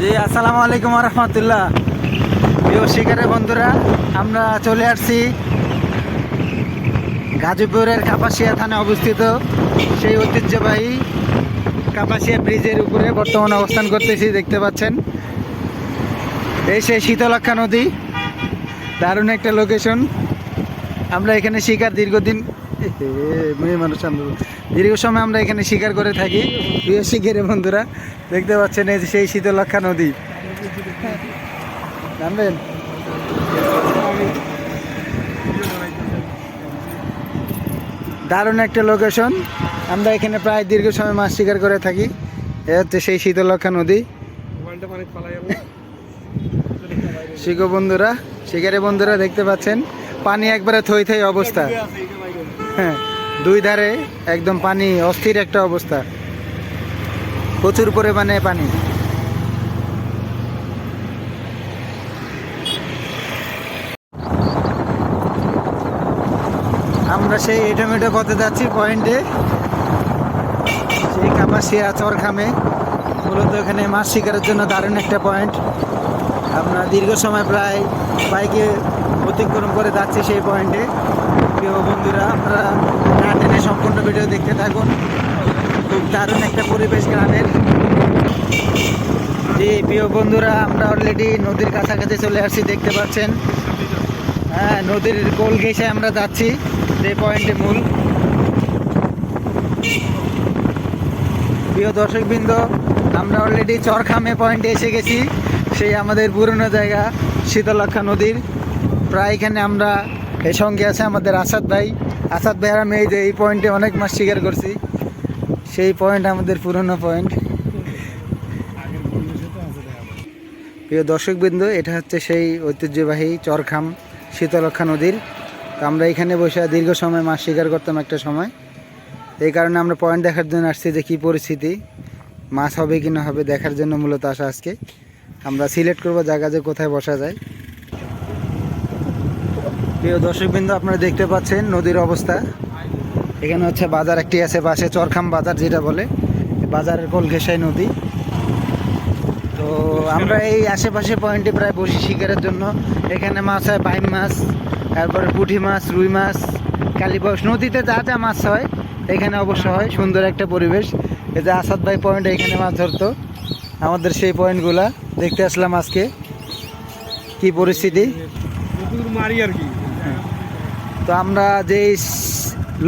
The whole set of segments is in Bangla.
জি আসসালামু আলাইকুম রহমতুল্লাহ। প্রিয় শিকারের বন্ধুরা, আমরা চলে আসছি গাজীপুরের কাপাসিয়া থানায় অবস্থিত সেই ঐতিহ্যবাহী কাপাসিয়া ব্রিজের উপরে বর্তমানে অবস্থান করতেছি। দেখতে পাচ্ছেন এই সেই শীতলক্ষা নদী, দারুণ একটা লোকেশন। আমরা এখানে শিকার দীর্ঘ সময় আমরা এখানে শিকার করে থাকি। প্রিয় শিকারের বন্ধুরা, দেখতে পাচ্ছেন এই যে সেই শীতলক্ষা নদী। জানবেন দারুণ একটা লোকেশন। আমরা এখানে প্রায় দীর্ঘ সময় মাছ শিকার করে থাকি। এ হচ্ছে সেই শীতলক্ষা নদী। শিকারী বন্ধুরা দেখতে পাচ্ছেন পানি একবারে থই থই অবস্থা। হ্যাঁ, দুই ধারে একদম পানি, অস্থির একটা অবস্থা, প্রচুর পরিমাণে পানি। আমরা সেই এটোমেটো পথে যাচ্ছি পয়েন্টে, সেই কাপাসিয়া চরখামে। মূলত এখানে মাছ শিকারের জন্য দারুণ একটা পয়েন্ট। আমরা দীর্ঘ সময় প্রায় বাইকে অতিক্রম করে যাচ্ছি সেই পয়েন্টে। প্রিয় বন্ধুরা, আপনারা না টেনে সম্পূর্ণ ভিডিও দেখতে থাকুন। খুব দারুণ একটা পরিবেশ গ্রামের। জি প্রিয় বন্ধুরা, আমরা অলরেডি নদীর কাছাকাছি চলে আসছি, দেখতে পাচ্ছেন। হ্যাঁ, নদীর কোল ঘেঁষে আমরা যাচ্ছি যে পয়েন্টে মূল। প্রিয় দর্শকবৃন্দ, আমরা অলরেডি চরখামে পয়েন্টে এসে গেছি, সেই আমাদের পুরনো জায়গা শীতলক্ষা নদীর। প্রায় এখানে আমরা এর সঙ্গে আছে আমাদের আসাদ ভাই আর আমি এই যে এই পয়েন্টে অনেক মাছ শিকার করছি। সেই পয়েন্ট আমাদের পুরনো পয়েন্ট। প্রিয় দর্শকবৃন্দ, এটা হচ্ছে সেই ঐতিহ্যবাহী চরখাম শীতলক্ষা নদীর। তো আমরা এখানে বসে দীর্ঘ সময় মাছ শিকার করতাম একটা সময়। এই কারণে আমরা পয়েন্ট দেখার জন্য আসছি যে কী পরিস্থিতি, মাছ হবে কি না হবে দেখার জন্য মূলত আসা আজকে। আমরা সিলেক্ট করবো জায়গা যে কোথায় বসা যায়। প্রিয় দর্শকবৃন্দ, আপনারা দেখতে পাচ্ছেন নদীর অবস্থা। এখানে হচ্ছে বাজার একটি আছে পাশে, চরখাম বাজার যেটা বলে, বাজারের কোল ঘেঁষাই নদী। তো আমরা এই আশেপাশে পয়েন্টে প্রায় বসি শিকারের জন্য। এখানে মাছ হয় বাইম মাছ, তারপরে পুঁটি মাছ, রুই মাছ, কালীবাউস, নদীতে যা যা মাছ হয় এখানে অবশ্য হয়। সুন্দর একটা পরিবেশ। এই যে আসাদ ভাই পয়েন্ট, এখানে মাছ ধরতো। আমাদের সেই পয়েন্টগুলা দেখতে আসলাম আজকে কি পরিস্থিতি। তো আমরা যে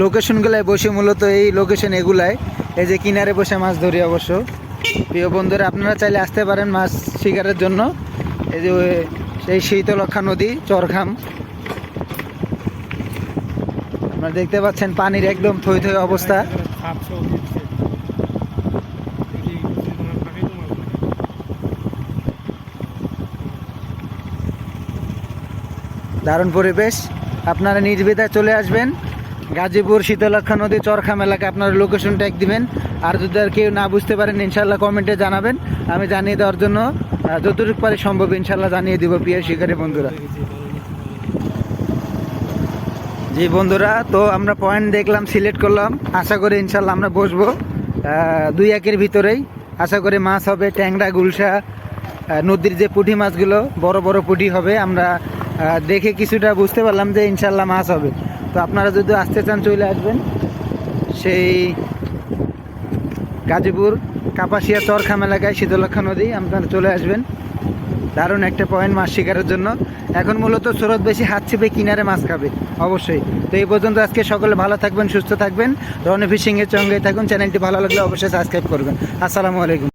লোকেশনগুলায় বসে, মূলত এই লোকেশন এগুলাই, এই যে কিনারে বসে মাছ ধরি। অবশ্য প্রিয় বন্ধুরা, আপনারা চাইলে আসতে পারেন মাছ শিকারের জন্য। এই যে সেই শীতলক্ষা নদী চরখাম, আপনারা দেখতে পাচ্ছেন পানির একদম থই থই অবস্থা। দারুণ পরিবেশ। আপনারা নির্দ্বিধায় চলে আসবেন গাজীপুর শীতলক্ষা নদী চরখাম এলাকায়। আপনারা লোকেশন ট্যাগ দিবেন। আর যদি আর কেউ না বুঝতে পারেন, ইনশাল্লাহ কমেন্টে জানাবেন। আমি জানিয়ে দেওয়ার জন্য যতটুকু পারি সম্ভব ইনশাল্লাহ জানিয়ে দিব প্রিয় শিকারী বন্ধুরা। জি বন্ধুরা, তো আমরা পয়েন্ট দেখলাম, সিলেক্ট করলাম। আশা করি ইনশাল্লাহ আমরা বসবো 2-1 ভিতরেই। আশা করি মাছ হবে ট্যাংরা, গুলশা, নদীর যে পুঁটি মাছগুলো, বড় বড় পুঁটি হবে। আমরা দেখে কিছুটা বুঝতে পারলাম যে ইনশাল্লাহ মাছ হবে। তো আপনারা যদি আসতে চান চলে আসবেন সেই গাজীপুর কাপাসিয়া চরখাম এলাকায় শীতলক্ষা নদী। আপনারা চলে আসবেন, দারুণ একটা পয়েন্ট মাছ শিকারের জন্য। এখন মূলত স্রোত বেশি, হাত ছিপে কিনারে মাছ খাবে অবশ্যই। তো এই পর্যন্ত আজকে সকলে ভালো থাকবেন, সুস্থ থাকবেন, রনি ফিশিংয়ের সঙ্গেই থাকুন। চ্যানেলটি ভালো লাগলে অবশ্যই সাবস্ক্রাইব করবেন। আসসালামু আলাইকুম।